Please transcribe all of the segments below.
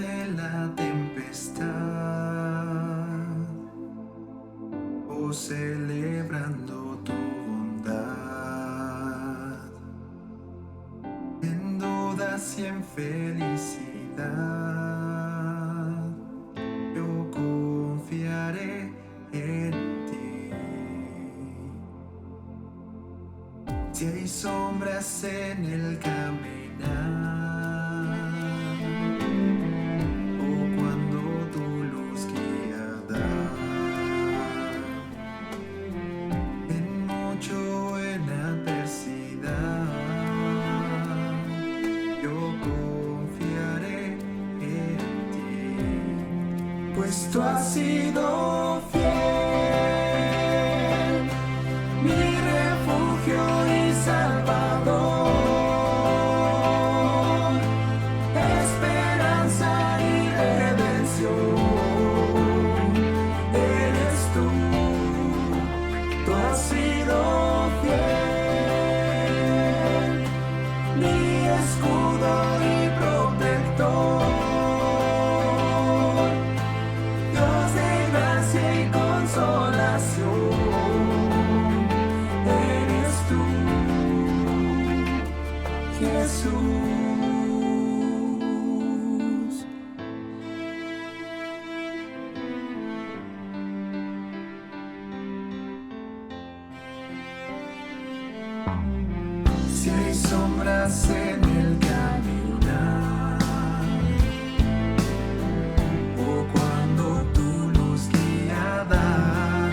de la tempestad o celebrando tu bondad, en dudas y en felicidad, yo confiaré en ti. Si hay sombras en el caminar, pues tú has sido fiel, mi refugio y salvador, esperanza y redención, eres tú has sido fiel, mi escudo y protector. Eres tú, Jesús. Si hay sombras en el caminar, o cuando tu luz guía da,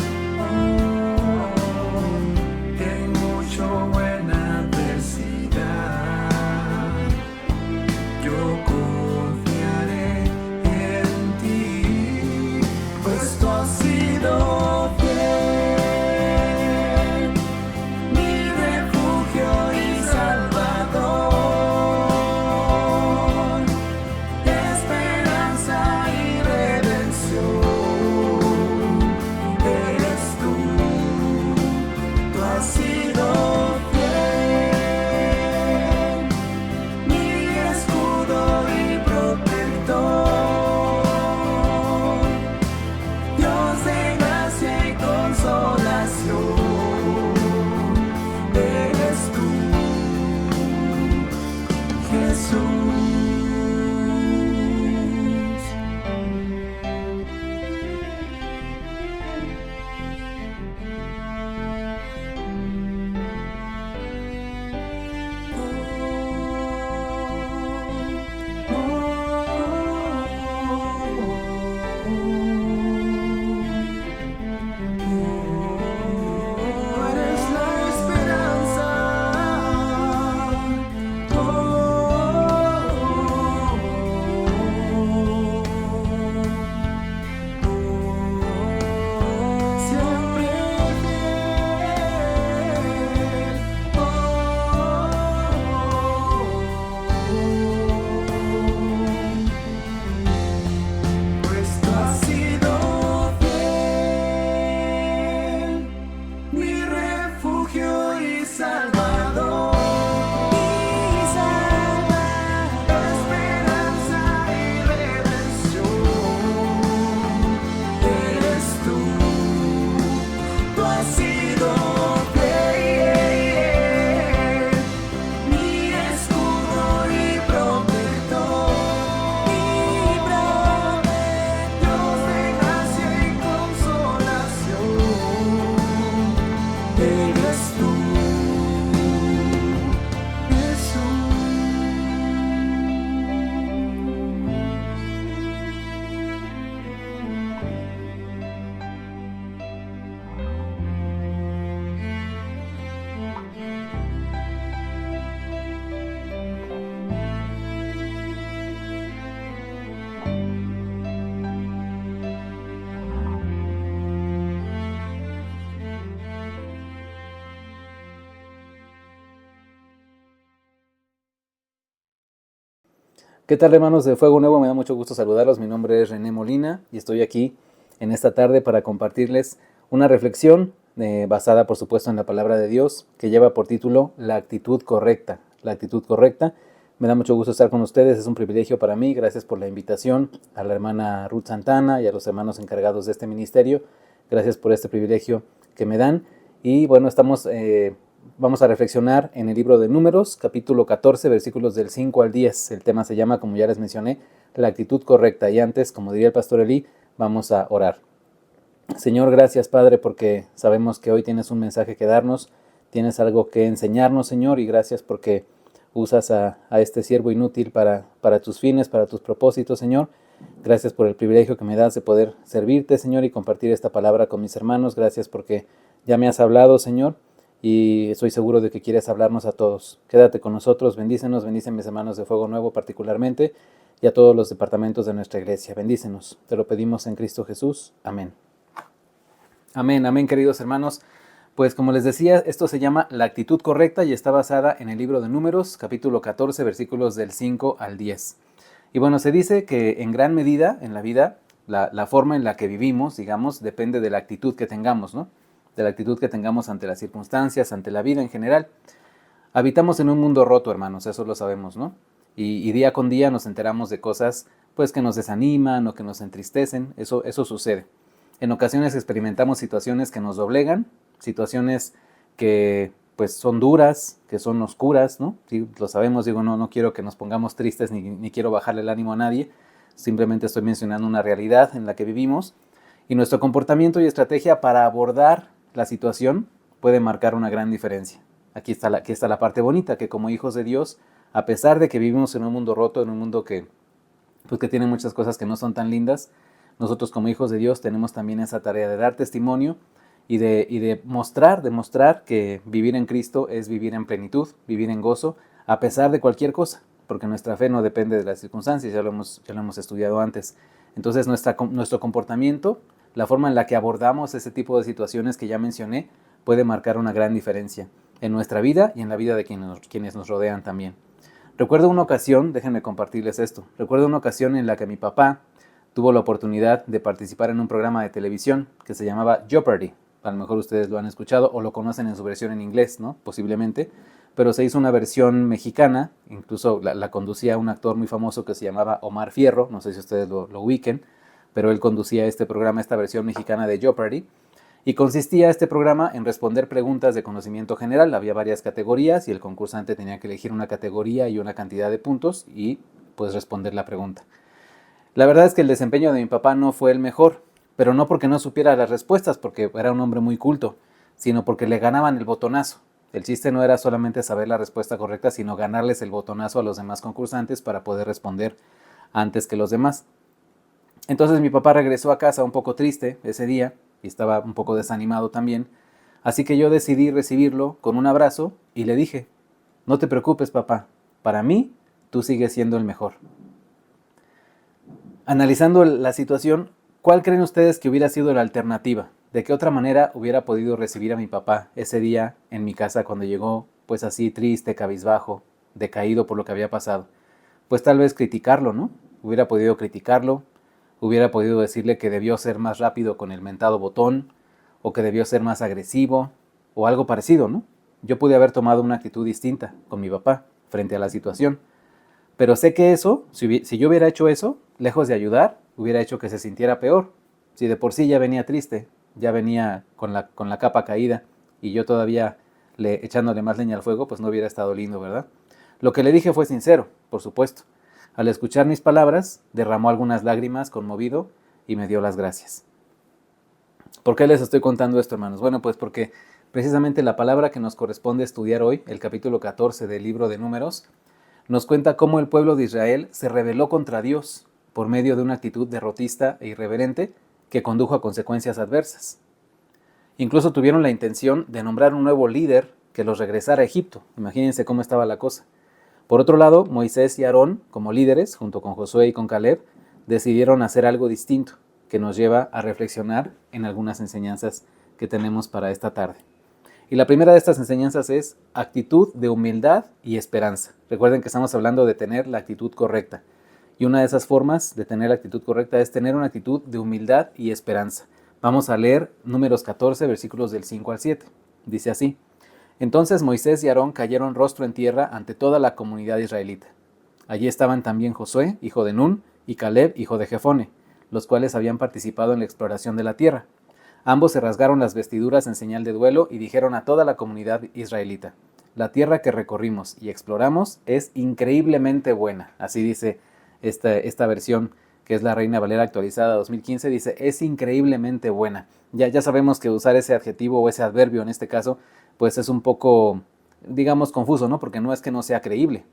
en mucho buena adversidad, yo confiaré en ti, pues tú has sido fiel, mi refugio y salvador, esperanza y redención, eres tú has sido fiel, mi escudo y protector, Dios de gracia y consolación, eres tú, Jesús. Eres la esperanza, siempre pues tú has sido fiel, mi refugio y salvador, esperanza y redención, eres tú has sido fiel, mi escudo y protector, Dios de gracia y consolación, eres tú, Jesús. ¿Qué tal, hermanos de Fuego Nuevo? Me da mucho gusto saludarlos. Mi nombre es René Molina y estoy aquí en esta tarde para compartirles una reflexión basada, por supuesto, en la palabra de Dios, que lleva por título La actitud correcta. La actitud correcta. Me da mucho gusto estar con ustedes, es un privilegio para mí. Gracias por la invitación a la hermana Ruth Santana y a los hermanos encargados de este ministerio. Gracias por este privilegio que me dan. Y bueno, vamos a reflexionar en el libro de Números, capítulo 14, versículos del 5 al 10. El tema se llama, como ya les mencioné, la actitud correcta. Y antes, como diría el pastor Eli, vamos a orar. Señor, gracias Padre, porque sabemos que hoy tienes un mensaje que darnos, tienes algo que enseñarnos, Señor, y gracias porque usas a este siervo inútil para tus fines, para tus propósitos, Señor. Gracias por el privilegio que me das de poder servirte, Señor, y compartir esta palabra con mis hermanos. Gracias porque ya me has hablado, Señor, y estoy seguro de que quieres hablarnos a todos. Quédate con nosotros, bendícenos, bendice a mis hermanos de Fuego Nuevo particularmente y a todos los departamentos de nuestra iglesia. Bendícenos, te lo pedimos en Cristo Jesús. Amén. Amén, amén, queridos hermanos. Pues como les decía, esto se llama La actitud correcta y está basada en el libro de Números, capítulo 14, versículos del 5 al 10. Y bueno, se dice que en gran medida en la vida, la forma en la que vivimos, digamos, depende de la actitud que tengamos, ¿no? De la actitud que tengamos ante las circunstancias, ante la vida en general. Habitamos en un mundo roto, hermanos, eso lo sabemos, ¿no? Y día con día nos enteramos de cosas, pues, que nos desaniman o que nos entristecen, eso sucede. En ocasiones experimentamos situaciones que nos doblegan, situaciones que pues son duras, que son oscuras, ¿no? Sí, lo sabemos, digo, no quiero que nos pongamos tristes ni quiero bajarle el ánimo a nadie, simplemente estoy mencionando una realidad en la que vivimos y nuestro comportamiento y estrategia para abordar la situación puede marcar una gran diferencia. Aquí está la parte bonita, que como hijos de Dios, a pesar de que vivimos en un mundo roto, en un mundo que tiene muchas cosas que no son tan lindas, nosotros como hijos de Dios tenemos también esa tarea de dar testimonio y de demostrar que vivir en Cristo es vivir en plenitud, vivir en gozo, a pesar de cualquier cosa, porque nuestra fe no depende de las circunstancias, ya lo hemos estudiado antes. Entonces nuestro comportamiento, la forma en la que abordamos ese tipo de situaciones que ya mencioné, puede marcar una gran diferencia en nuestra vida y en la vida de quienes nos rodean también. Recuerdo una ocasión, déjenme compartirles esto, recuerdo una ocasión en la que mi papá tuvo la oportunidad de participar en un programa de televisión que se llamaba Jeopardy. A lo mejor ustedes lo han escuchado o lo conocen en su versión en inglés, ¿no? Posiblemente. Pero se hizo una versión mexicana, incluso la conducía un actor muy famoso que se llamaba Omar Fierro, no sé si ustedes lo ubiquen, pero él conducía este programa, esta versión mexicana de Jeopardy. Y consistía este programa en responder preguntas de conocimiento general. Había varias categorías y el concursante tenía que elegir una categoría y una cantidad de puntos y pues responder la pregunta. La verdad es que el desempeño de mi papá no fue el mejor, pero no porque no supiera las respuestas, porque era un hombre muy culto, sino porque le ganaban el botonazo. El chiste no era solamente saber la respuesta correcta, sino ganarles el botonazo a los demás concursantes para poder responder antes que los demás. Entonces mi papá regresó a casa un poco triste ese día y estaba un poco desanimado también, así que yo decidí recibirlo con un abrazo y le dije: no te preocupes, papá, para mí tú sigues siendo el mejor. Analizando la situación, ¿cuál creen ustedes que hubiera sido la alternativa? ¿De qué otra manera hubiera podido recibir a mi papá ese día en mi casa cuando llegó, pues así triste, cabizbajo, decaído por lo que había pasado? Pues tal vez criticarlo, ¿no? Hubiera podido criticarlo, hubiera podido decirle que debió ser más rápido con el mentado botón, o que debió ser más agresivo, o algo parecido, ¿no? Yo pude haber tomado una actitud distinta con mi papá frente a la situación. Pero sé que eso, si yo hubiera hecho eso, lejos de ayudar, hubiera hecho que se sintiera peor. Si de por sí ya venía triste, ya venía con la capa caída, y yo todavía echándole más leña al fuego, pues no hubiera estado lindo, ¿verdad? Lo que le dije fue sincero, por supuesto. Al escuchar mis palabras, derramó algunas lágrimas, conmovido, y me dio las gracias. ¿Por qué les estoy contando esto, hermanos? Bueno, pues porque precisamente la palabra que nos corresponde estudiar hoy, el capítulo 14 del libro de Números, nos cuenta cómo el pueblo de Israel se rebeló contra Dios por medio de una actitud derrotista e irreverente que condujo a consecuencias adversas. Incluso tuvieron la intención de nombrar un nuevo líder que los regresara a Egipto. Imagínense cómo estaba la cosa. Por otro lado, Moisés y Aarón, como líderes, junto con Josué y con Caleb, decidieron hacer algo distinto, que nos lleva a reflexionar en algunas enseñanzas que tenemos para esta tarde. Y la primera de estas enseñanzas es actitud de humildad y esperanza. Recuerden que estamos hablando de tener la actitud correcta. Y una de esas formas de tener la actitud correcta es tener una actitud de humildad y esperanza. Vamos a leer Números 14, versículos del 5 al 7. Dice así: Entonces Moisés y Aarón cayeron rostro en tierra ante toda la comunidad israelita. Allí estaban también Josué, hijo de Nun, y Caleb, hijo de Jefone, los cuales habían participado en la exploración de la tierra. Ambos se rasgaron las vestiduras en señal de duelo y dijeron a toda la comunidad israelita: la tierra que recorrimos y exploramos es increíblemente buena. Así dice esta versión, que es la Reina Valera actualizada 2015, dice: es increíblemente buena. Ya sabemos que usar ese adjetivo o ese adverbio en este caso, pues es un poco, digamos, confuso, ¿no? Porque no es que no sea creíble.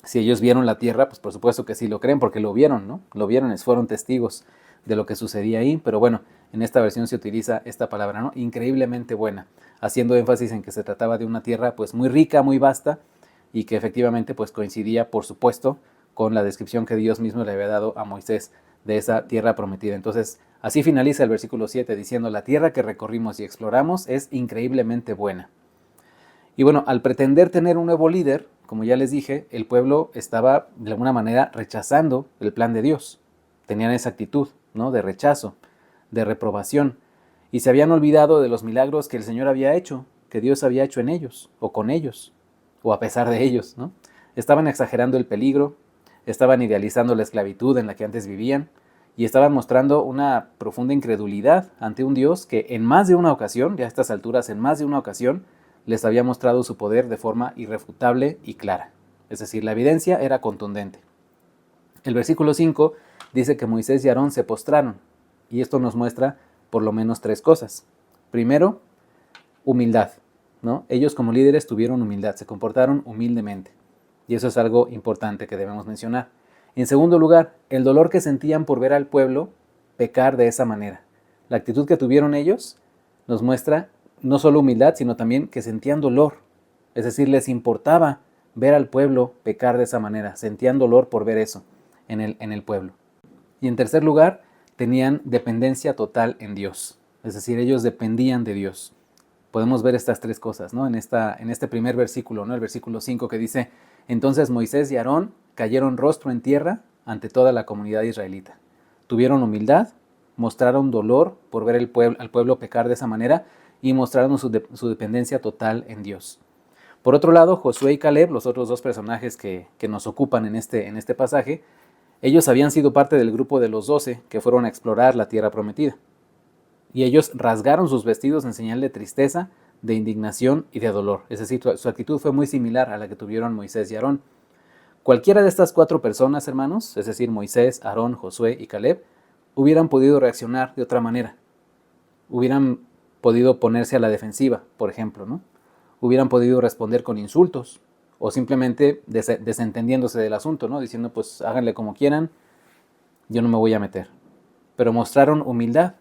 Si ellos vieron la tierra, pues por supuesto que sí lo creen, porque lo vieron, ¿no? Lo vieron, fueron testigos de lo que sucedía ahí, pero bueno, en esta versión se utiliza esta palabra, ¿no? Increíblemente buena, haciendo énfasis en que se trataba de una tierra pues muy rica, muy vasta, y que efectivamente pues coincidía, por supuesto, con la descripción que Dios mismo le había dado a Moisés de esa tierra prometida. Entonces, así finaliza el versículo 7 diciendo: la tierra que recorrimos y exploramos es increíblemente buena. Y bueno, al pretender tener un nuevo líder, como ya les dije, el pueblo estaba de alguna manera rechazando el plan de Dios. Tenían esa actitud, ¿no? De rechazo, de reprobación. Y se habían olvidado de los milagros que el Señor había hecho, que Dios había hecho en ellos, o con ellos, o a pesar de ellos, ¿no? Estaban exagerando el peligro, estaban idealizando la esclavitud en la que antes vivían, y estaban mostrando una profunda incredulidad ante un Dios que en más de una ocasión, ya a estas alturas, en más de una ocasión, les había mostrado su poder de forma irrefutable y clara. Es decir, la evidencia era contundente. El versículo 5 dice que Moisés y Aarón se postraron, y esto nos muestra por lo menos 3 cosas. Primero, humildad, ¿no? Ellos como líderes tuvieron humildad, se comportaron humildemente, y eso es algo importante que debemos mencionar. En segundo lugar, el dolor que sentían por ver al pueblo pecar de esa manera. La actitud que tuvieron ellos nos muestra no solo humildad, sino también que sentían dolor. Es decir, les importaba ver al pueblo pecar de esa manera. Sentían dolor por ver eso en el pueblo. Y en tercer lugar, tenían dependencia total en Dios. Es decir, ellos dependían de Dios. Podemos ver estas 3 cosas, ¿no? En este primer versículo, ¿no? El versículo 5 que dice: entonces Moisés y Aarón cayeron rostro en tierra ante toda la comunidad israelita. Tuvieron humildad, mostraron dolor por ver al pueblo pecar de esa manera, y mostraron su dependencia total en Dios. Por otro lado, Josué y Caleb, los otros 2 personajes que nos ocupan en este pasaje, ellos habían sido parte del grupo de los 12 que fueron a explorar la tierra prometida. Y ellos rasgaron sus vestidos en señal de tristeza, de indignación y de dolor. Es decir, su actitud fue muy similar a la que tuvieron Moisés y Aarón. Cualquiera de estas 4 personas, hermanos, es decir, Moisés, Aarón, Josué y Caleb, hubieran podido reaccionar de otra manera. Hubieran podido ponerse a la defensiva, por ejemplo, ¿no? Hubieran podido responder con insultos o simplemente desentendiéndose del asunto, ¿no? Diciendo, pues háganle como quieran, yo no me voy a meter. Pero mostraron humildad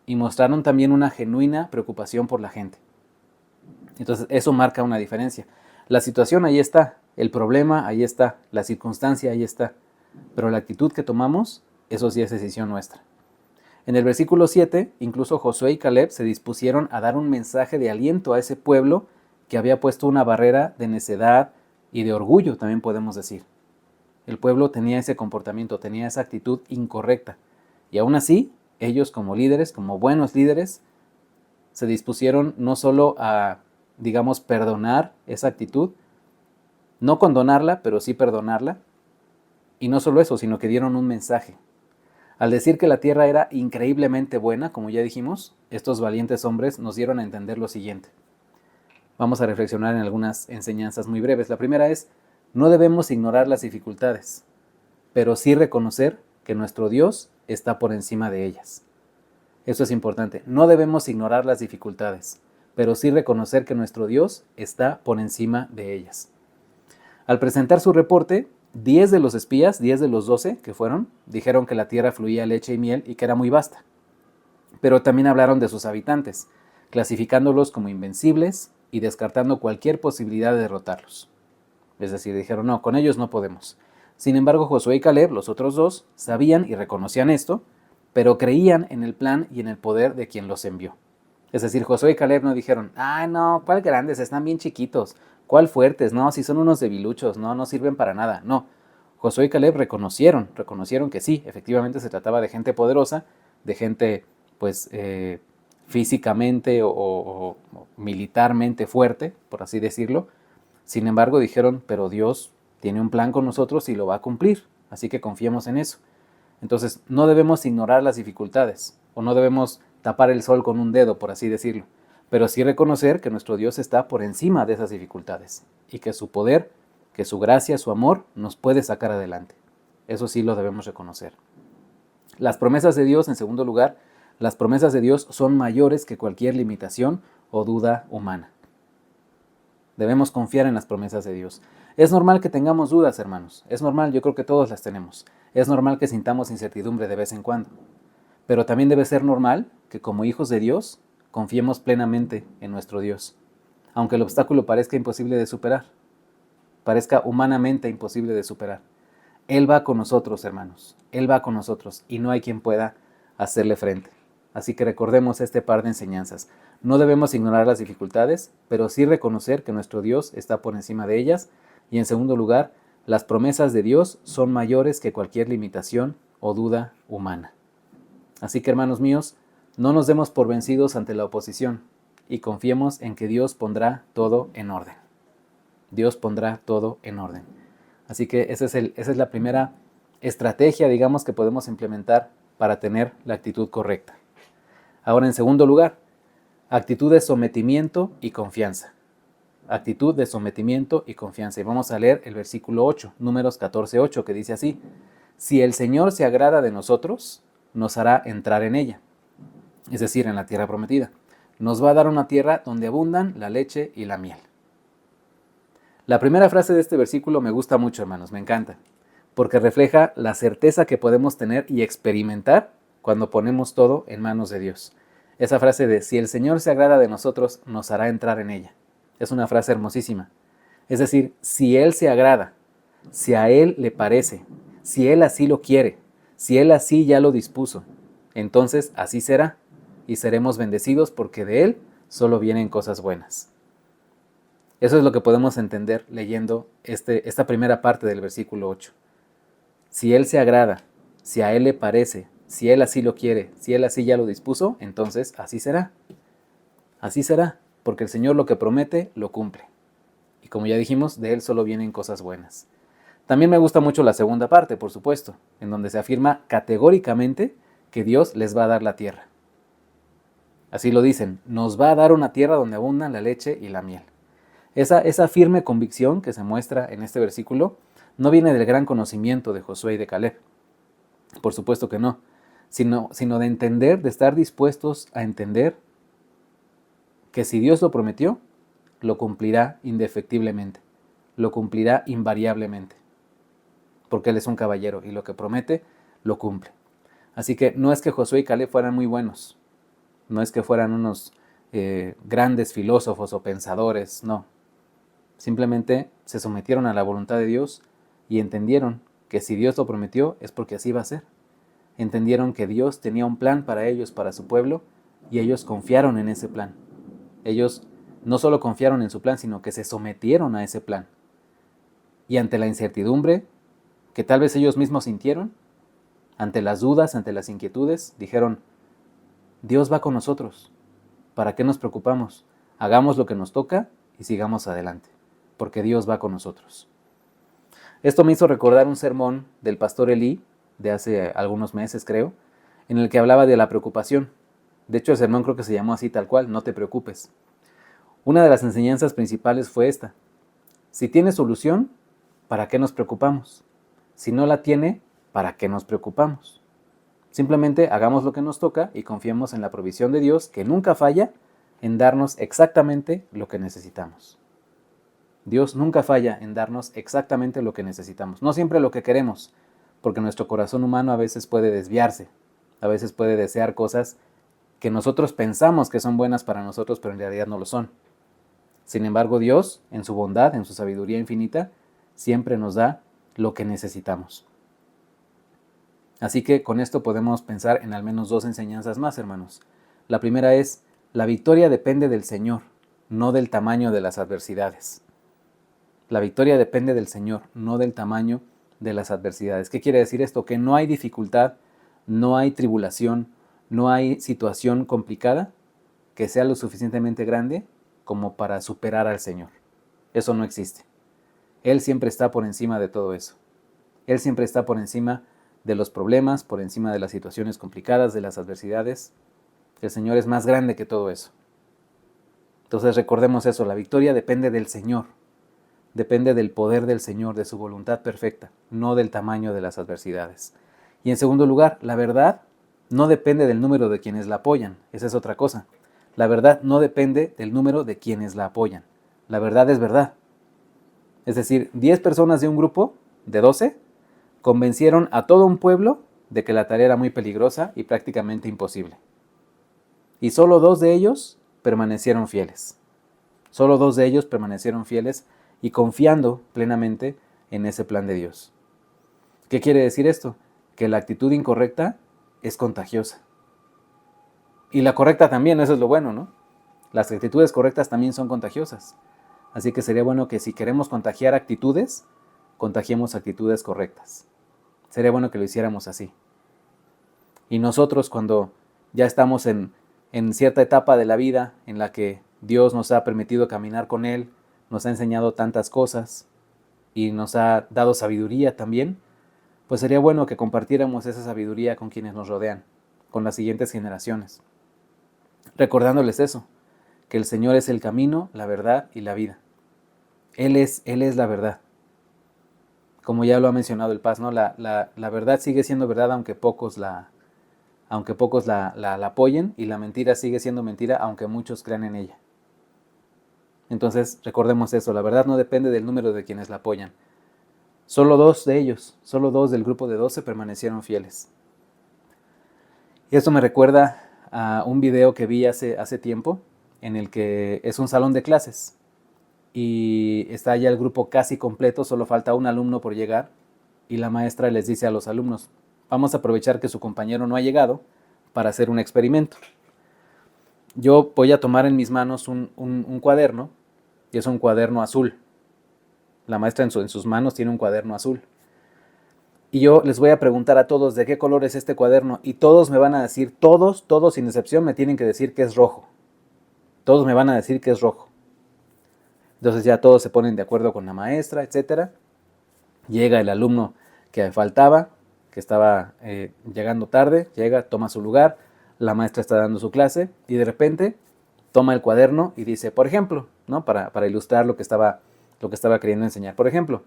y mostraron también una genuina preocupación por la gente. Entonces eso marca una diferencia. La situación ahí está, el problema ahí está, la circunstancia ahí está, pero la actitud que tomamos, eso sí es decisión nuestra. En el versículo 7, incluso Josué y Caleb se dispusieron a dar un mensaje de aliento a ese pueblo que había puesto una barrera de necedad y de orgullo, también podemos decir. El pueblo tenía ese comportamiento, tenía esa actitud incorrecta. Y aún así, ellos como líderes, como buenos líderes, se dispusieron no solo a, digamos, perdonar esa actitud, no condonarla, pero sí perdonarla. Y no solo eso, sino que dieron un mensaje. Al decir que la tierra era increíblemente buena, como ya dijimos, estos valientes hombres nos dieron a entender lo siguiente. Vamos a reflexionar en algunas enseñanzas muy breves. La primera es: no debemos ignorar las dificultades, pero sí reconocer que nuestro Dios está por encima de ellas. Eso es importante. No debemos ignorar las dificultades, pero sí reconocer que nuestro Dios está por encima de ellas. Al presentar su reporte, 10 de los espías, 10 de los 12 que fueron, dijeron que la tierra fluía leche y miel y que era muy vasta. Pero también hablaron de sus habitantes, clasificándolos como invencibles y descartando cualquier posibilidad de derrotarlos. Es decir, dijeron, no, con ellos no podemos. Sin embargo, Josué y Caleb, los otros 2, sabían y reconocían esto, pero creían en el plan y en el poder de quien los envió. Es decir, Josué y Caleb no dijeron, no, ¿cuál grandes? Están bien chiquitos. ¿Cuál fuertes? No, si son unos debiluchos, no sirven para nada. No, Josué y Caleb reconocieron que sí, efectivamente se trataba de gente poderosa, de gente, pues, físicamente o militarmente fuerte, por así decirlo. Sin embargo, dijeron, pero Dios tiene un plan con nosotros y lo va a cumplir, así que confiemos en eso. Entonces, no debemos ignorar las dificultades, o no debemos tapar el sol con un dedo, por así decirlo, pero sí reconocer que nuestro Dios está por encima de esas dificultades, y que su poder, que su gracia, su amor, nos puede sacar adelante. Eso sí lo debemos reconocer. Las promesas de Dios, en segundo lugar, las promesas de Dios son mayores que cualquier limitación o duda humana. Debemos confiar en las promesas de Dios. Es normal que tengamos dudas, hermanos. Es normal, yo creo que todos las tenemos. Es normal que sintamos incertidumbre de vez en cuando. Pero también debe ser normal que como hijos de Dios confiemos plenamente en nuestro Dios. Aunque el obstáculo parezca imposible de superar, parezca humanamente imposible de superar. Él va con nosotros, hermanos. Él va con nosotros y no hay quien pueda hacerle frente. Así que recordemos este par de enseñanzas. No debemos ignorar las dificultades, pero sí reconocer que nuestro Dios está por encima de ellas. Y en segundo lugar, las promesas de Dios son mayores que cualquier limitación o duda humana. Así que, hermanos míos, no nos demos por vencidos ante la oposición y confiemos en que Dios pondrá todo en orden. Dios pondrá todo en orden. Así que esa es la primera estrategia, digamos, que podemos implementar para tener la actitud correcta. Ahora, en segundo lugar, actitud de sometimiento y confianza. Actitud de sometimiento y confianza. Y vamos a leer el versículo 8, Números 14:8, que dice así: si el Señor se agrada de nosotros, nos hará entrar en ella, es decir, en la tierra prometida. Nos va a dar una tierra donde abundan la leche y la miel. La primera frase de este versículo me gusta mucho, hermanos, me encanta, porque refleja la certeza que podemos tener y experimentar cuando ponemos todo en manos de Dios. Esa frase de si el Señor se agrada de nosotros, nos hará entrar en ella. Es una frase hermosísima. Es decir, si Él se agrada, si a Él le parece, si Él así lo quiere, si Él así ya lo dispuso, entonces así será y seremos bendecidos porque de Él solo vienen cosas buenas. Eso es lo que podemos entender leyendo esta primera parte del versículo 8. Si Él se agrada, si a Él le parece, si Él así lo quiere, si Él así ya lo dispuso, entonces así será. Así será, porque el Señor lo que promete, lo cumple. Y como ya dijimos, de Él solo vienen cosas buenas. También me gusta mucho la segunda parte, por supuesto, en donde se afirma categóricamente que Dios les va a dar la tierra. Así lo dicen, nos va a dar una tierra donde abundan la leche y la miel. Esa firme convicción que se muestra en este versículo no viene del gran conocimiento de Josué y de Caleb. Por supuesto que no, sino de entender, de estar dispuestos a entender que si Dios lo prometió, lo cumplirá indefectiblemente, lo cumplirá invariablemente, porque Él es un caballero y lo que promete, lo cumple. Así que no es que Josué y Caleb fueran muy buenos, no es que fueran unos grandes filósofos o pensadores, no. Simplemente se sometieron a la voluntad de Dios y entendieron que si Dios lo prometió es porque así va a ser. Entendieron que Dios tenía un plan para ellos, para su pueblo, y ellos confiaron en ese plan. Ellos no solo confiaron en su plan, sino que se sometieron a ese plan. Y ante la incertidumbre que tal vez ellos mismos sintieron, ante las dudas, ante las inquietudes, dijeron, Dios va con nosotros. ¿Para qué nos preocupamos? Hagamos lo que nos toca y sigamos adelante, porque Dios va con nosotros. Esto me hizo recordar un sermón del pastor Elí, de hace algunos meses creo, en el que hablaba de la preocupación. De hecho, el sermón creo que se llamó así tal cual, no te preocupes. Una de las enseñanzas principales fue esta: si tiene solución, ¿para qué nos preocupamos? Si no la tiene, ¿para qué nos preocupamos? Simplemente hagamos lo que nos toca y confiemos en la provisión de Dios, que nunca falla en darnos exactamente lo que necesitamos. Dios nunca falla en darnos exactamente lo que necesitamos. No siempre lo que queremos, porque nuestro corazón humano a veces puede desviarse, a veces puede desear cosas que nosotros pensamos que son buenas para nosotros, pero en realidad no lo son. Sin embargo, Dios, en su bondad, en su sabiduría infinita, siempre nos da lo que necesitamos. Así que con esto podemos pensar en al menos dos enseñanzas más, hermanos. La primera es, la victoria depende del Señor, no del tamaño de las adversidades. La victoria depende del Señor, no del tamaño de las adversidades. ¿Qué quiere decir esto? Que no hay dificultad, no hay tribulación, no hay situación complicada que sea lo suficientemente grande como para superar al Señor. Eso no existe. Él siempre está por encima de todo eso. Él siempre está por encima de los problemas, por encima de las situaciones complicadas, de las adversidades. El Señor es más grande que todo eso. Entonces recordemos eso, la victoria depende del Señor, depende del poder del Señor, de su voluntad perfecta, no del tamaño de las adversidades. Y en segundo lugar, la verdad no depende del número de quienes la apoyan, esa es otra cosa. La verdad no depende del número de quienes la apoyan. La verdad es verdad. Es decir, 10 personas de un grupo de 12 convencieron a todo un pueblo de que la tarea era muy peligrosa y prácticamente imposible. Y solo 2 de ellos permanecieron fieles. Solo 2 de ellos permanecieron fieles y confiando plenamente en ese plan de Dios. ¿Qué quiere decir esto? Que la actitud incorrecta es contagiosa. Y la correcta también, eso es lo bueno, ¿no? Las actitudes correctas también son contagiosas. Así que sería bueno que si queremos contagiar actitudes, contagiemos actitudes correctas. Sería bueno que lo hiciéramos así. Y nosotros cuando ya estamos en cierta etapa de la vida en la que Dios nos ha permitido caminar con Él, nos ha enseñado tantas cosas y nos ha dado sabiduría también, pues sería bueno que compartiéramos esa sabiduría con quienes nos rodean, con las siguientes generaciones, recordándoles eso, que el Señor es el camino, la verdad y la vida. Él es la verdad. Como ya lo ha mencionado el Paz, ¿no? La verdad sigue siendo verdad aunque pocos la apoyen, y la mentira sigue siendo mentira aunque muchos crean en ella. Entonces recordemos eso, la verdad no depende del número de quienes la apoyan. Solo 2 de ellos, solo 2 del grupo de 12 permanecieron fieles. Y esto me recuerda a un video que vi hace tiempo, en el que es un salón de clases y está ya el grupo casi completo, solo falta un alumno por llegar, y la maestra les dice a los alumnos, vamos a aprovechar que su compañero no ha llegado para hacer un experimento. Yo voy a tomar en mis manos un cuaderno, y es un cuaderno azul. La maestra en sus manos tiene un cuaderno azul. Y yo les voy a preguntar a todos de qué color es este cuaderno, y todos me van a decir, todos sin excepción me tienen que decir que es rojo. Todos me van a decir que es rojo. Entonces ya todos se ponen de acuerdo con la maestra, etc. Llega el alumno que faltaba, que estaba llegando tarde, llega, toma su lugar, la maestra está dando su clase y de repente toma el cuaderno y dice, por ejemplo, ¿no? para ilustrar lo que estaba queriendo enseñar. Por ejemplo,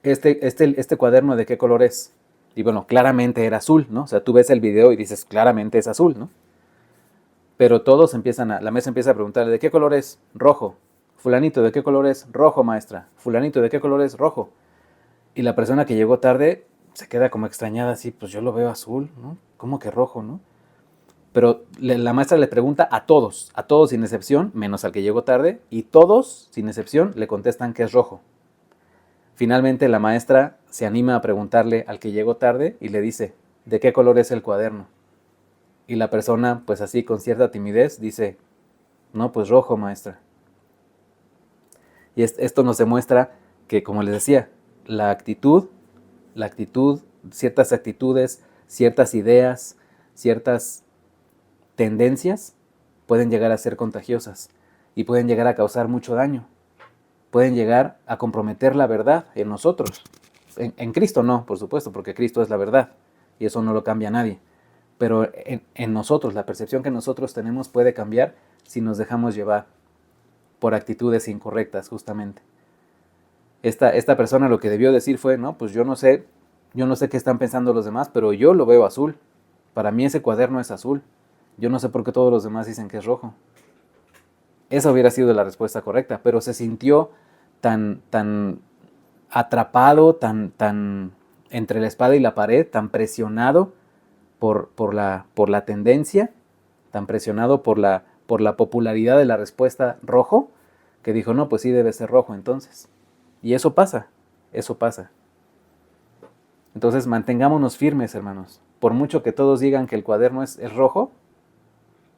este cuaderno, ¿de qué color es? Y bueno, claramente era azul, ¿no? O sea, tú ves el video y dices, claramente es azul, ¿no? Pero todos la maestra empieza a preguntarle, ¿de qué color es? Rojo. Fulanito, ¿de qué color es? Rojo, maestra. Fulanito, ¿de qué color es? Rojo. Y la persona que llegó tarde se queda como extrañada así, pues yo lo veo azul, ¿no? ¿Cómo que rojo, no? Pero la maestra le pregunta a todos sin excepción, menos al que llegó tarde, y todos, sin excepción, le contestan que es rojo. Finalmente la maestra se anima a preguntarle al que llegó tarde y le dice, ¿de qué color es el cuaderno? Y la persona, pues así, con cierta timidez, dice, no, pues rojo, maestra. Y esto nos demuestra que, como les decía, la actitud, ciertas actitudes, ciertas ideas, ciertas tendencias pueden llegar a ser contagiosas y pueden llegar a causar mucho daño. Pueden llegar a comprometer la verdad en nosotros. En Cristo no, por supuesto, porque Cristo es la verdad y eso no lo cambia nadie. Pero en nosotros, la percepción que nosotros tenemos puede cambiar si nos dejamos llevar por actitudes incorrectas, justamente. Esta persona lo que debió decir fue, no, pues yo no sé qué están pensando los demás, pero yo lo veo azul. Para mí ese cuaderno es azul. Yo no sé por qué todos los demás dicen que es rojo. Esa hubiera sido la respuesta correcta, pero se sintió tan atrapado, tan entre la espada y la pared, tan presionado por la tendencia, tan presionado por la popularidad de la respuesta rojo, que dijo, no, pues sí debe ser rojo entonces. Y eso pasa. Entonces mantengámonos firmes, hermanos. Por mucho que todos digan que el cuaderno es rojo,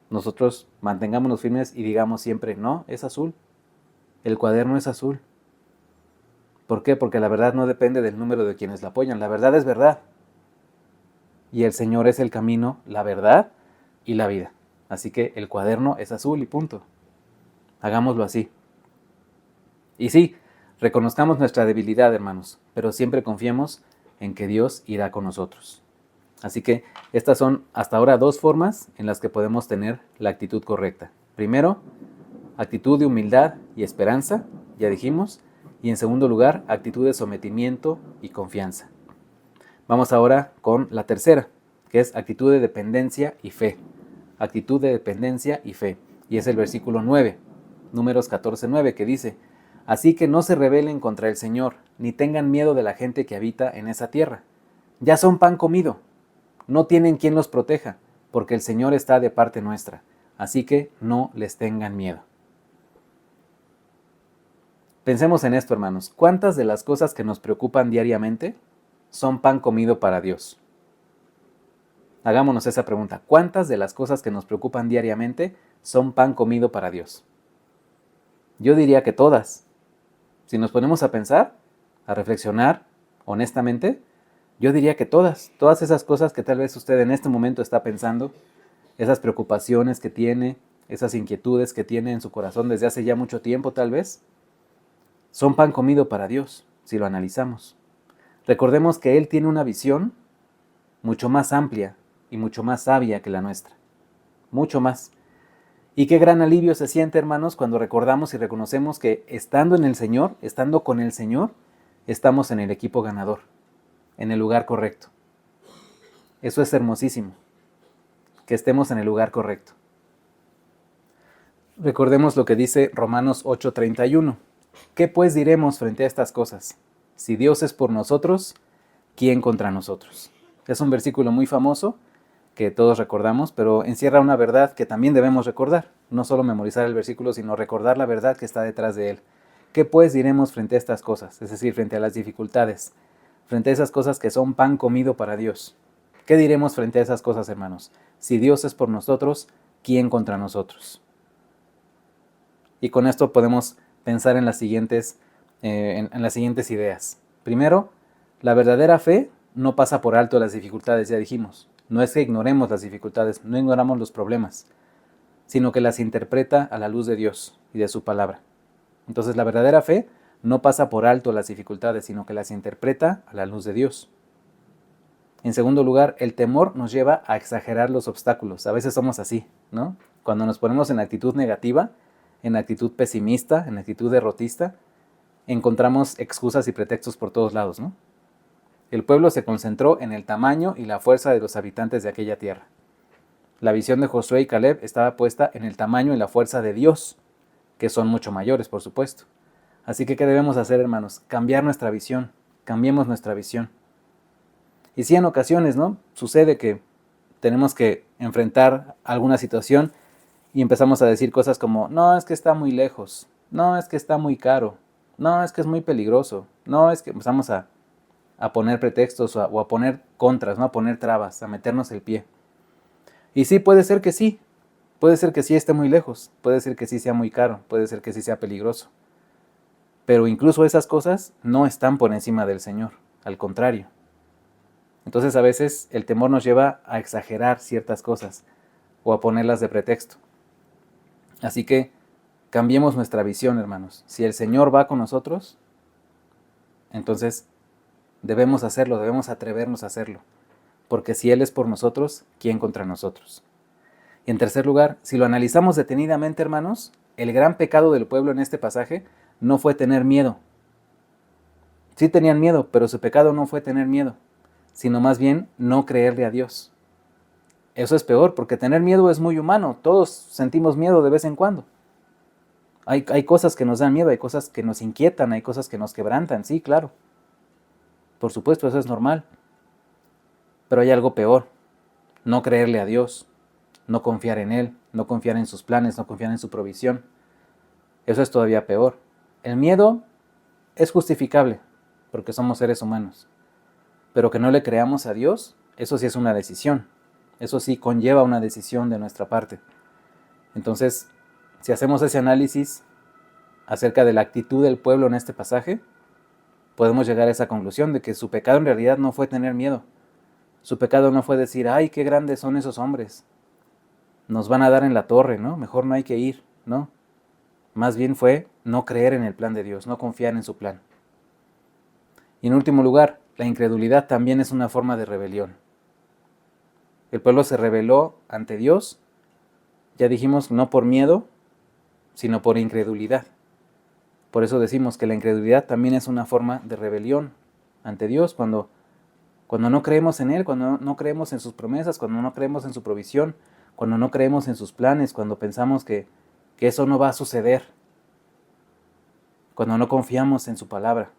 nosotros mantengámonos firmes y digamos siempre, no, es azul. El cuaderno es azul. ¿Por qué? Porque la verdad no depende del número de quienes la apoyan. La verdad es verdad. Y el Señor es el camino, la verdad y la vida. Así que el cuaderno es azul y punto. Hagámoslo así. Y sí, Reconozcamos nuestra debilidad, hermanos, pero siempre confiemos en que Dios irá con nosotros. Así que estas son hasta ahora 2 formas en las que podemos tener la actitud correcta. Primero, actitud de humildad y esperanza, ya dijimos. Y en segundo lugar, actitud de sometimiento y confianza. Vamos ahora con la tercera, que es actitud de dependencia y fe. Actitud de dependencia y fe. Y es el versículo 9, Números 14:9, que dice: Así que no se rebelen contra el Señor, ni tengan miedo de la gente que habita en esa tierra. Ya son pan comido. No tienen quien los proteja, porque el Señor está de parte nuestra. Así que no les tengan miedo. Pensemos en esto, hermanos. ¿Cuántas de las cosas que nos preocupan diariamente son pan comido para Dios? Hagámonos esa pregunta. ¿Cuántas de las cosas que nos preocupan diariamente son pan comido para Dios? Yo diría que todas. Si nos ponemos a pensar, a reflexionar honestamente, yo diría que todas esas cosas que tal vez usted en este momento está pensando, esas preocupaciones que tiene, esas inquietudes que tiene en su corazón desde hace ya mucho tiempo tal vez, son pan comido para Dios, si lo analizamos. Recordemos que Él tiene una visión mucho más amplia y mucho más sabia que la nuestra. Mucho más. Y qué gran alivio se siente, hermanos, cuando recordamos y reconocemos que estando en el Señor, estando con el Señor, estamos en el equipo ganador, en el lugar correcto. Eso es hermosísimo, que estemos en el lugar correcto. Recordemos lo que dice Romanos 8:31. ¿Qué pues diremos frente a estas cosas? Si Dios es por nosotros, ¿quién contra nosotros? Es un versículo muy famoso que todos recordamos, pero encierra una verdad que también debemos recordar. No solo memorizar el versículo, sino recordar la verdad que está detrás de él. ¿Qué pues diremos frente a estas cosas? Es decir, frente a las dificultades, frente a esas cosas que son pan comido para Dios. ¿Qué diremos frente a esas cosas, hermanos? Si Dios es por nosotros, ¿quién contra nosotros? Y con esto podemos pensar en las siguientes ideas. Primero, la verdadera fe no pasa por alto las dificultades, ya dijimos. No es que ignoremos las dificultades, no ignoramos los problemas, sino que las interpreta a la luz de Dios y de su palabra. Entonces la verdadera fe no pasa por alto las dificultades, sino que las interpreta a la luz de Dios. En segundo lugar, el temor nos lleva a exagerar los obstáculos. A veces somos así, ¿no? Cuando nos ponemos en actitud negativa, en actitud pesimista, en actitud derrotista, encontramos excusas y pretextos por todos lados, ¿no? El pueblo se concentró en el tamaño y la fuerza de los habitantes de aquella tierra. La visión de Josué y Caleb estaba puesta en el tamaño y la fuerza de Dios, que son mucho mayores, por supuesto. Así que, ¿qué debemos hacer, hermanos? Cambiar nuestra visión. Cambiemos nuestra visión. Y sí, en ocasiones, ¿no? Sucede que tenemos que enfrentar alguna situación y empezamos a decir cosas como: no, es que está muy lejos, no, es que está muy caro, no, es que es muy peligroso, no, es que empezamos a poner pretextos o a poner contras, ¿no? A poner trabas, a meternos el pie. Y sí, puede ser que sí esté muy lejos, puede ser que sí sea muy caro, puede ser que sí sea peligroso. Pero incluso esas cosas no están por encima del Señor, al contrario. Entonces a veces el temor nos lleva a exagerar ciertas cosas o a ponerlas de pretexto. Así que cambiemos nuestra visión, hermanos. Si el Señor va con nosotros, entonces debemos hacerlo, debemos atrevernos a hacerlo. Porque si Él es por nosotros, ¿quién contra nosotros? Y en tercer lugar, si lo analizamos detenidamente, hermanos, el gran pecado del pueblo en este pasaje no fue tener miedo. Sí tenían miedo, pero su pecado no fue tener miedo, sino más bien no creerle a Dios. Eso es peor, porque tener miedo es muy humano. Todos sentimos miedo de vez en cuando. Hay cosas que nos dan miedo, hay cosas que nos inquietan, hay cosas que nos quebrantan, sí, claro. Por supuesto, eso es normal. Pero hay algo peor: no creerle a Dios, no confiar en Él, no confiar en sus planes, no confiar en su provisión. Eso es todavía peor. El miedo es justificable, porque somos seres humanos. Pero que no le creamos a Dios, eso sí es una decisión. Eso sí conlleva una decisión de nuestra parte. Entonces, si hacemos ese análisis acerca de la actitud del pueblo en este pasaje, podemos llegar a esa conclusión de que su pecado en realidad no fue tener miedo. Su pecado no fue decir: ¡ay, qué grandes son esos hombres! Nos van a dar en la torre, ¿no? Mejor no hay que ir, ¿no? Más bien fue no creer en el plan de Dios, no confiar en su plan. Y en último lugar, la incredulidad también es una forma de rebelión. El pueblo se rebeló ante Dios, ya dijimos, no por miedo, sino por incredulidad. Por eso decimos que la incredulidad también es una forma de rebelión ante Dios, cuando no creemos en Él, cuando no creemos en sus promesas, cuando no creemos en su provisión, cuando no creemos en sus planes, cuando pensamos que eso no va a suceder, cuando no confiamos en su palabra.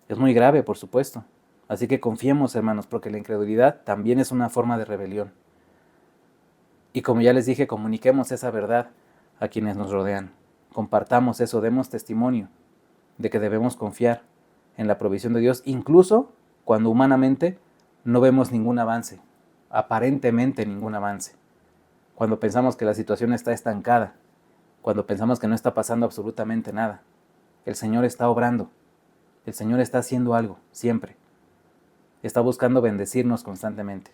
Es muy grave, por supuesto. Así que confiemos, hermanos, porque la incredulidad también es una forma de rebelión. Y como ya les dije, comuniquemos esa verdad a quienes nos rodean. Compartamos eso, demos testimonio de que debemos confiar en la provisión de Dios, incluso cuando humanamente no vemos ningún avance, aparentemente ningún avance. Cuando pensamos que la situación está estancada, cuando pensamos que no está pasando absolutamente nada. El Señor está obrando, el Señor está haciendo algo, siempre. Está buscando bendecirnos constantemente.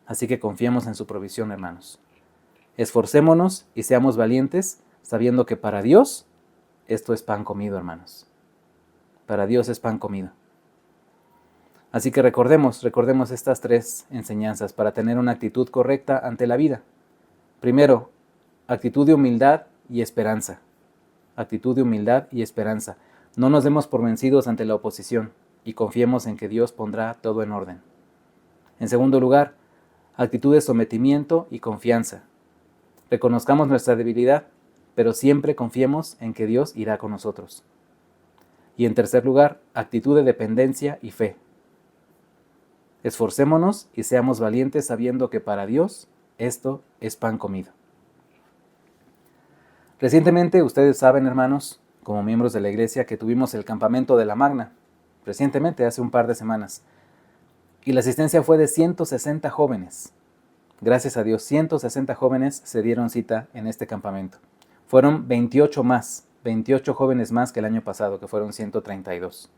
Así que confiemos en su provisión, hermanos. Esforcémonos y seamos valientes, sabiendo que para Dios esto es pan comido, hermanos. Para Dios es pan comido. Así que recordemos estas 3 enseñanzas para tener una actitud correcta ante la vida. Primero, actitud de humildad y esperanza. Actitud de humildad y esperanza. No nos demos por vencidos ante la oposición y confiemos en que Dios pondrá todo en orden. En segundo lugar, actitud de sometimiento y confianza. Reconozcamos nuestra debilidad, pero siempre confiemos en que Dios irá con nosotros. Y en tercer lugar, actitud de dependencia y fe. Esforcémonos y seamos valientes sabiendo que para Dios esto es pan comido. Recientemente, ustedes saben, hermanos, como miembros de la iglesia, que tuvimos el campamento de la Magna, recientemente, hace un par de semanas, y la asistencia fue de 160 jóvenes. Gracias a Dios, 160 jóvenes se dieron cita en este campamento. Fueron 28 jóvenes más que el año pasado, que fueron 132.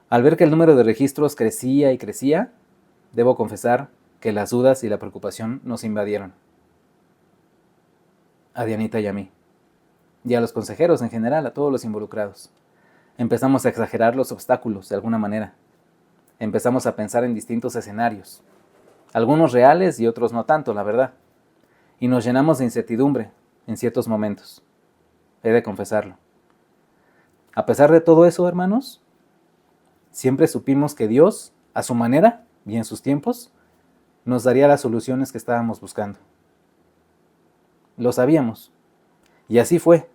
Al ver que el número de registros crecía y crecía, debo confesar que las dudas y la preocupación nos invadieron. A Dianita y a mí. Y a los consejeros en general, a todos los involucrados. Empezamos a exagerar los obstáculos de alguna manera. Empezamos a pensar en distintos escenarios. Algunos reales y otros no tanto, la verdad. Y nos llenamos de incertidumbre en ciertos momentos. He de confesarlo. A pesar de todo eso, hermanos, siempre supimos que Dios, a su manera y en sus tiempos, nos daría las soluciones que estábamos buscando. Lo sabíamos. Y así fue.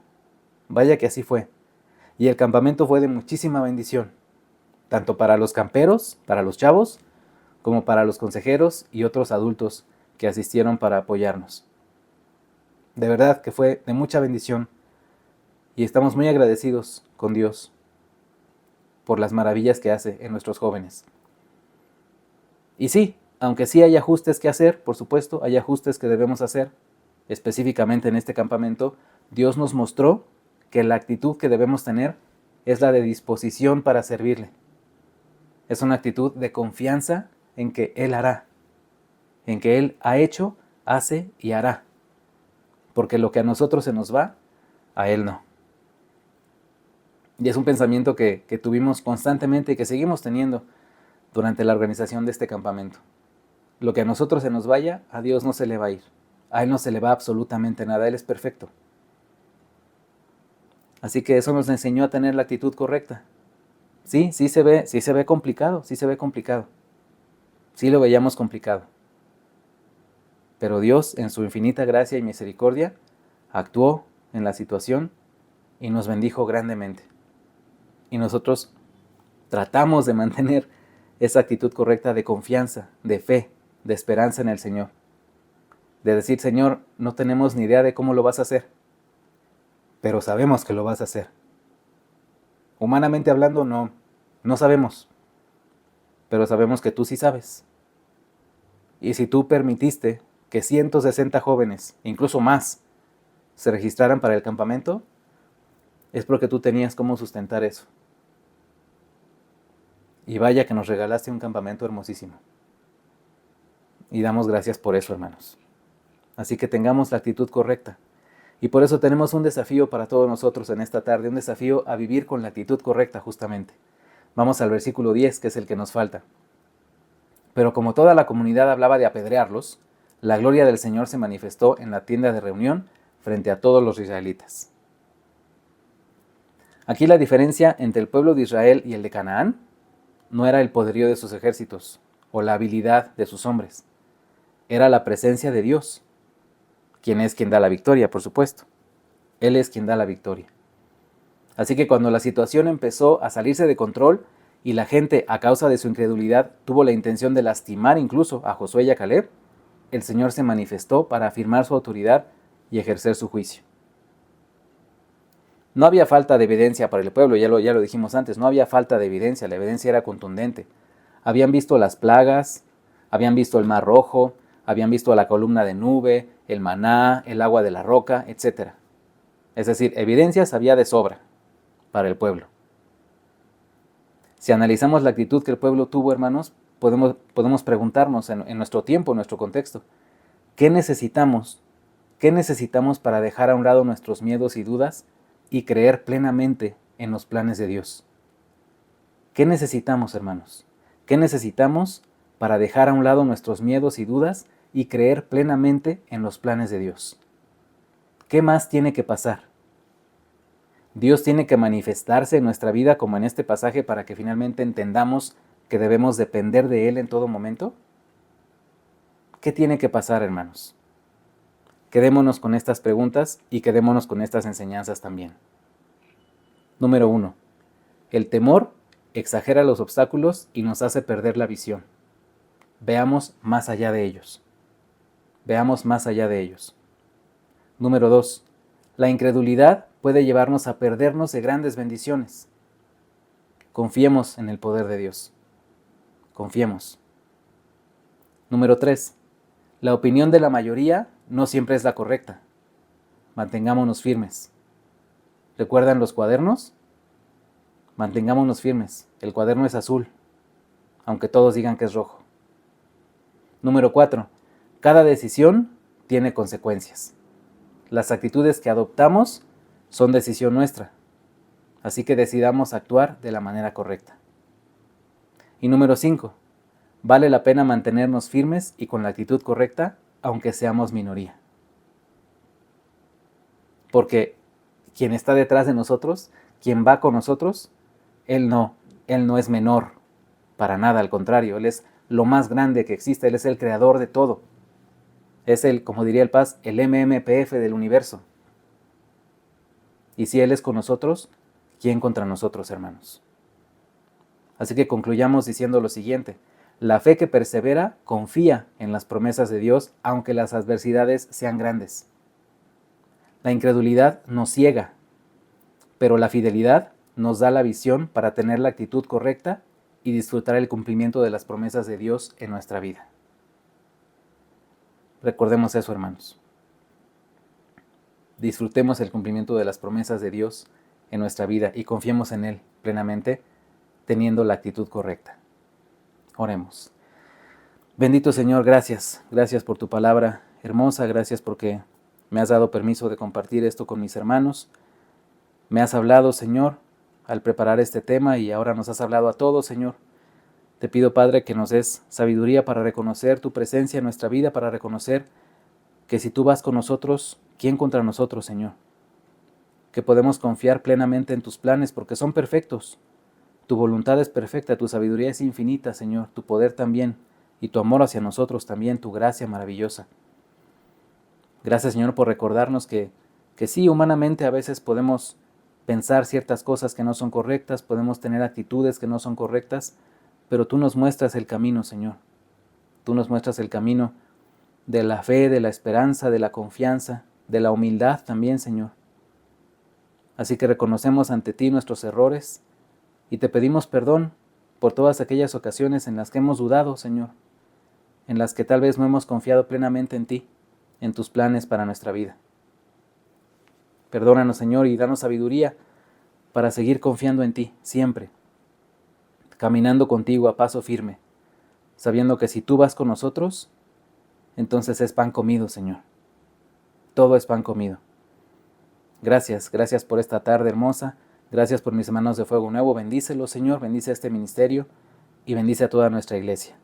Vaya que así fue. Y el campamento fue de muchísima bendición, tanto para los camperos, para los chavos, como para los consejeros y otros adultos que asistieron para apoyarnos. De verdad que fue de mucha bendición y estamos muy agradecidos con Dios por las maravillas que hace en nuestros jóvenes. Y sí, aunque sí hay ajustes que hacer, por supuesto, hay ajustes que debemos hacer, específicamente en este campamento, Dios nos mostró que la actitud que debemos tener es la de disposición para servirle. Es una actitud de confianza en que Él hará, en que Él ha hecho, hace y hará. Porque lo que a nosotros se nos va, a Él no. Y es un pensamiento que tuvimos constantemente y que seguimos teniendo durante la organización de este campamento. Lo que a nosotros se nos vaya, a Dios no se le va a ir. A Él no se le va absolutamente nada, Él es perfecto. Así que eso nos enseñó a tener la actitud correcta. Sí se ve complicado, sí lo veíamos complicado. Pero Dios, en su infinita gracia y misericordia, actuó en la situación y nos bendijo grandemente. Y nosotros tratamos de mantener esa actitud correcta de confianza, de fe, de esperanza en el Señor. De decir, Señor, no tenemos ni idea de cómo lo vas a hacer, pero sabemos que lo vas a hacer. Humanamente hablando, no sabemos, pero sabemos que tú sí sabes. Y si tú permitiste que 160 jóvenes, incluso más, se registraran para el campamento, es porque tú tenías cómo sustentar eso. Y vaya que nos regalaste un campamento hermosísimo. Y damos gracias por eso, hermanos. Así que tengamos la actitud correcta. Y por eso tenemos un desafío para todos nosotros en esta tarde, un desafío a vivir con la actitud correcta justamente. Vamos al versículo 10, que es el que nos falta. Pero como toda la comunidad hablaba de apedrearlos, la gloria del Señor se manifestó en la tienda de reunión frente a todos los israelitas. Aquí la diferencia entre el pueblo de Israel y el de Canaán no era el poderío de sus ejércitos o la habilidad de sus hombres, era la presencia de Dios, quien es quien da la victoria, por supuesto. Él es quien da la victoria. Así que cuando la situación empezó a salirse de control y la gente, a causa de su incredulidad, tuvo la intención de lastimar incluso a Josué y a Caleb, el Señor se manifestó para afirmar su autoridad y ejercer su juicio. No había falta de evidencia para el pueblo, ya lo dijimos antes, no había falta de evidencia, la evidencia era contundente. Habían visto las plagas, habían visto el mar rojo, habían visto la columna de nube, el maná, el agua de la roca, etc. Es decir, evidencias había de sobra para el pueblo. Si analizamos la actitud que el pueblo tuvo, hermanos, podemos preguntarnos en nuestro tiempo, en nuestro contexto, ¿qué necesitamos? ¿Qué necesitamos para dejar a un lado nuestros miedos y dudas y creer plenamente en los planes de Dios? ¿Qué necesitamos, hermanos? ¿Qué necesitamos para dejar a un lado nuestros miedos y dudas y creer plenamente en los planes de Dios? ¿Qué más tiene que pasar? ¿Dios tiene que manifestarse en nuestra vida como en este pasaje para que finalmente entendamos que debemos depender de Él en todo momento? ¿Qué tiene que pasar, hermanos? Quedémonos con estas preguntas y quedémonos con estas enseñanzas también. Número 1. El temor exagera los obstáculos y nos hace perder la visión. Veamos más allá de ellos. Veamos más allá de ellos. Número 2. La incredulidad puede llevarnos a perdernos de grandes bendiciones. Confiemos en el poder de Dios. Confiemos. Número 3. La opinión de la mayoría no siempre es la correcta. Mantengámonos firmes. ¿Recuerdan los cuadernos? Mantengámonos firmes. El cuaderno es azul, aunque todos digan que es rojo. Número 4. Cada decisión tiene consecuencias. Las actitudes que adoptamos son decisión nuestra, así que decidamos actuar de la manera correcta. Y número 5. Vale la pena mantenernos firmes y con la actitud correcta, aunque seamos minoría. Porque quien está detrás de nosotros, quien va con nosotros, Él no es menor, para nada, al contrario, Él es lo más grande que existe, Él es el creador de todo. Es el, como diría el Paz, el MMPF del universo. Y si Él es con nosotros, ¿quién contra nosotros, hermanos? Así que concluyamos diciendo lo siguiente: la fe que persevera confía en las promesas de Dios, aunque las adversidades sean grandes. La incredulidad nos ciega, pero la fidelidad nos da la visión para tener la actitud correcta y disfrutar el cumplimiento de las promesas de Dios en nuestra vida. Recordemos eso, hermanos. Disfrutemos el cumplimiento de las promesas de Dios en nuestra vida y confiemos en Él plenamente, teniendo la actitud correcta. Oremos. Bendito Señor, gracias. Gracias por tu palabra hermosa. Gracias porque me has dado permiso de compartir esto con mis hermanos. Me has hablado, Señor, al preparar este tema y ahora nos has hablado a todos, Señor. Te pido, Padre, que nos des sabiduría para reconocer tu presencia en nuestra vida, para reconocer que si tú vas con nosotros, ¿quién contra nosotros, Señor? Que podemos confiar plenamente en tus planes porque son perfectos. Tu voluntad es perfecta, tu sabiduría es infinita, Señor, tu poder también, y tu amor hacia nosotros también, tu gracia maravillosa. Gracias, Señor, por recordarnos que sí, humanamente a veces podemos pensar ciertas cosas que no son correctas, podemos tener actitudes que no son correctas, pero tú nos muestras el camino, Señor. Tú nos muestras el camino de la fe, de la esperanza, de la confianza, de la humildad también, Señor. Así que reconocemos ante ti nuestros errores y te pedimos perdón por todas aquellas ocasiones en las que hemos dudado, Señor, en las que tal vez no hemos confiado plenamente en ti, en tus planes para nuestra vida. Perdónanos, Señor, y danos sabiduría para seguir confiando en ti, siempre, caminando contigo a paso firme, sabiendo que si tú vas con nosotros, entonces es pan comido, Señor. Todo es pan comido. Gracias por esta tarde hermosa. Gracias por mis hermanos de Fuego Nuevo. Bendícelos, Señor, bendice a este ministerio y bendice a toda nuestra iglesia.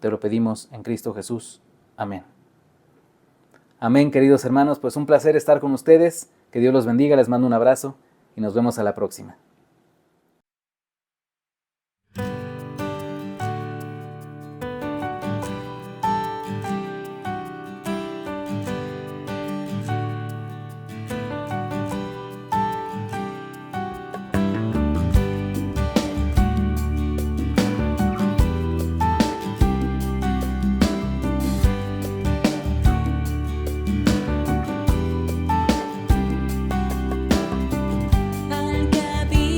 Te lo pedimos en Cristo Jesús. Amén. Amén, queridos hermanos, pues un placer estar con ustedes. Que Dios los bendiga, les mando un abrazo y nos vemos a la próxima. Al que habita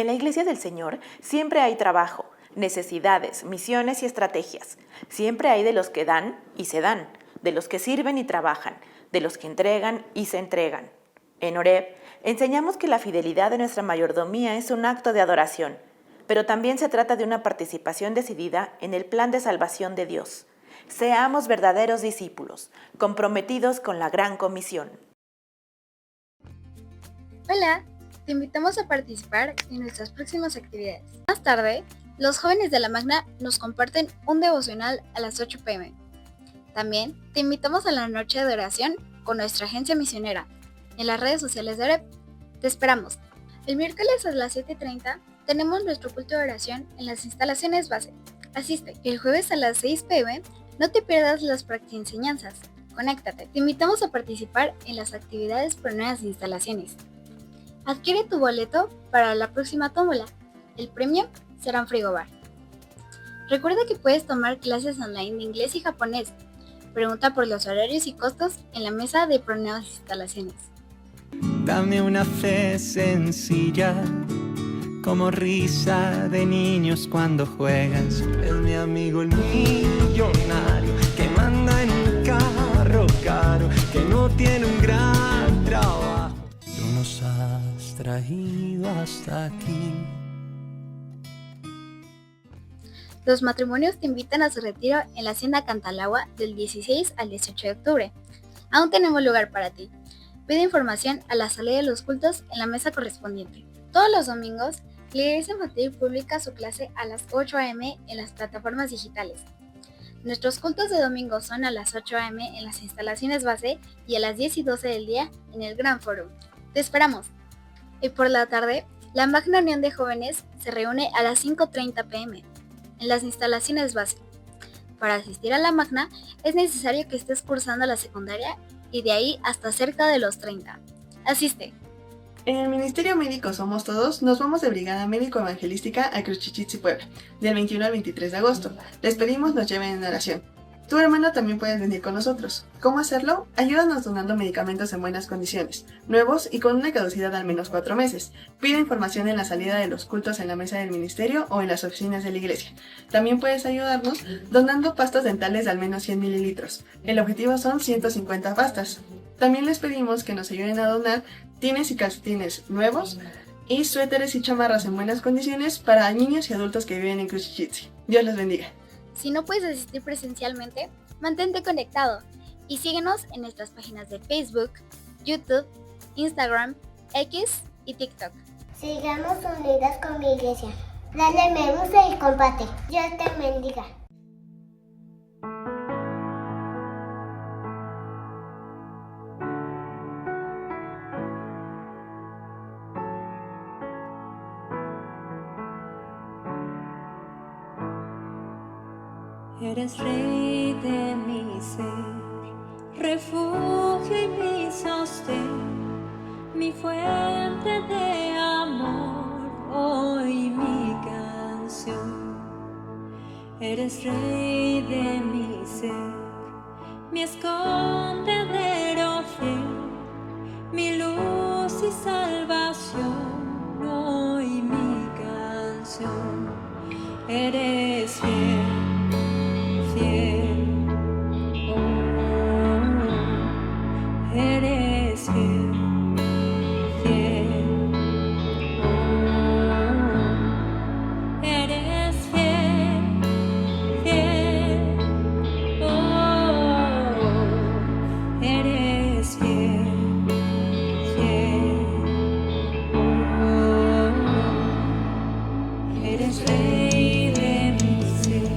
En la Iglesia del Señor siempre hay trabajo, necesidades, misiones y estrategias. Siempre hay de los que dan y se dan, de los que sirven y trabajan, de los que entregan y se entregan. En Oreb enseñamos que la fidelidad de nuestra mayordomía es un acto de adoración, pero también se trata de una participación decidida en el plan de salvación de Dios. Seamos verdaderos discípulos, comprometidos con la gran comisión. Hola, te invitamos a participar en nuestras próximas actividades. Más tarde, los jóvenes de la Magna nos comparten un devocional a las 8 p.m. También te invitamos a la noche de oración con nuestra agencia misionera en las redes sociales de Oreb. Te esperamos. El miércoles a las 7:30 tenemos nuestro culto de oración en las instalaciones base. Asiste. El jueves a las 6 p.m. no te pierdas las enseñanzas. Conéctate. Te invitamos a participar en las actividades por nuevas instalaciones. Adquiere tu boleto para la próxima tómbola. El premio será un frigobar. Recuerda que puedes tomar clases online de inglés y japonés. Pregunta por los horarios y costos en la mesa de por nuevas instalaciones. Dame una fe sencilla, como risa de niños cuando juegas. Es mi amigo el millonario que manda en un carro caro, que no tiene un gran trabajo. Tú nos has traído hasta aquí. Los matrimonios te invitan a su retiro en la Hacienda Cantalagua del 16 al 18 de octubre. Aún tenemos lugar para ti. Pide información a la salida de los cultos en la mesa correspondiente. Todos los domingos, la Iglesia Infantil publica su clase a las 8 a.m. en las plataformas digitales. Nuestros cultos de domingo son a las 8 a.m. en las instalaciones base y a las 10 y 12 del día en el Gran Foro. ¡Te esperamos! Y por la tarde, la Magna Unión de Jóvenes se reúne a las 5:30 p.m. en las instalaciones base. Para asistir a la Magna es necesario que estés cursando la secundaria y de ahí hasta cerca de los 30. Asiste. En el Ministerio Médico Somos Todos nos vamos de Brigada Médico Evangelística a Cruchichitzi, Puebla, del 21 al 23 de agosto. Les pedimos nos lleven en oración. Tu hermano también puedes venir con nosotros. ¿Cómo hacerlo? Ayúdanos donando medicamentos en buenas condiciones, nuevos y con una caducidad de al menos 4 meses. Pide información en la salida de los cultos en la mesa del ministerio o en las oficinas de la iglesia. También puedes ayudarnos donando pastas dentales de al menos 100 mililitros. El objetivo son 150 pastas. También les pedimos que nos ayuden a donar tines y calcetines nuevos y suéteres y chamarras en buenas condiciones para niños y adultos que viven en Cruchichitzi. Dios les bendiga. Si no puedes asistir presencialmente, mantente conectado y síguenos en nuestras páginas de Facebook, YouTube, Instagram, X y TikTok. Sigamos unidas con mi iglesia. Dale me gusta y comparte. Dios te bendiga. Eres rey de mi ser, refugio y mi sostén, mi fuente de amor, hoy mi canción. Eres rey de mi ser, mi escondedero fiel, mi luz y salvación, hoy mi canción. Eres fiel. Eres fiel, fiel, eres fiel, fiel, eres fiel, fiel, eres rey de mi ser.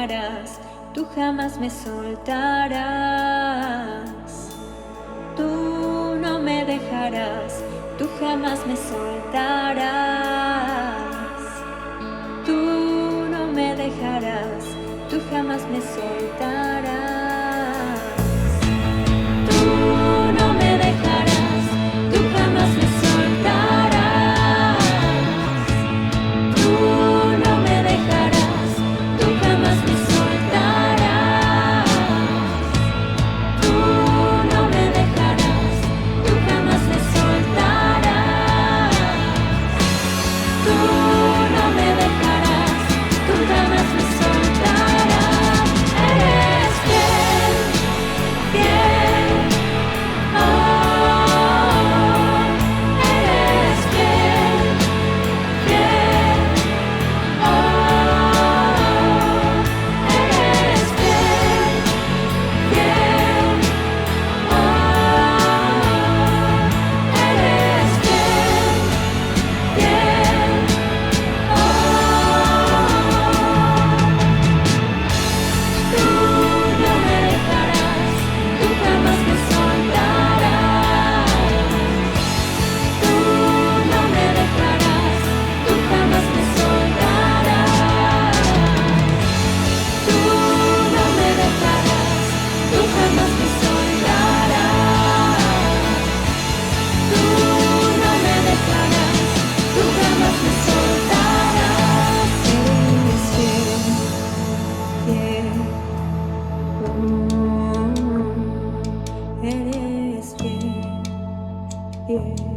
dejarás, tú jamás me soltarás. Tú no me dejarás, tú jamás me soltarás. Tú no me dejarás, tú jamás me soltarás. Tú no me dejarás, tú jamás me soltarás. Tú no me dejarás, tú jamás me soltarás. Tú no me dejarás, tú jamás me soltarás. Tú no me dejarás, tú jamás me soltarás. Eres fiel, fiel. Oh, eres fiel, fiel. Oh, eres fiel, fiel. Oh, eres fiel, fiel. Oh, tú no me dejarás, tú jamás me soltarás. Tú no me dejarás, tú jamás me soltarás. Tú no me dejarás, tú jamás me soltarás. Tú no me dejarás, tú jamás me soltarás. Eres fiel, fiel. Oh, eres fiel, fiel.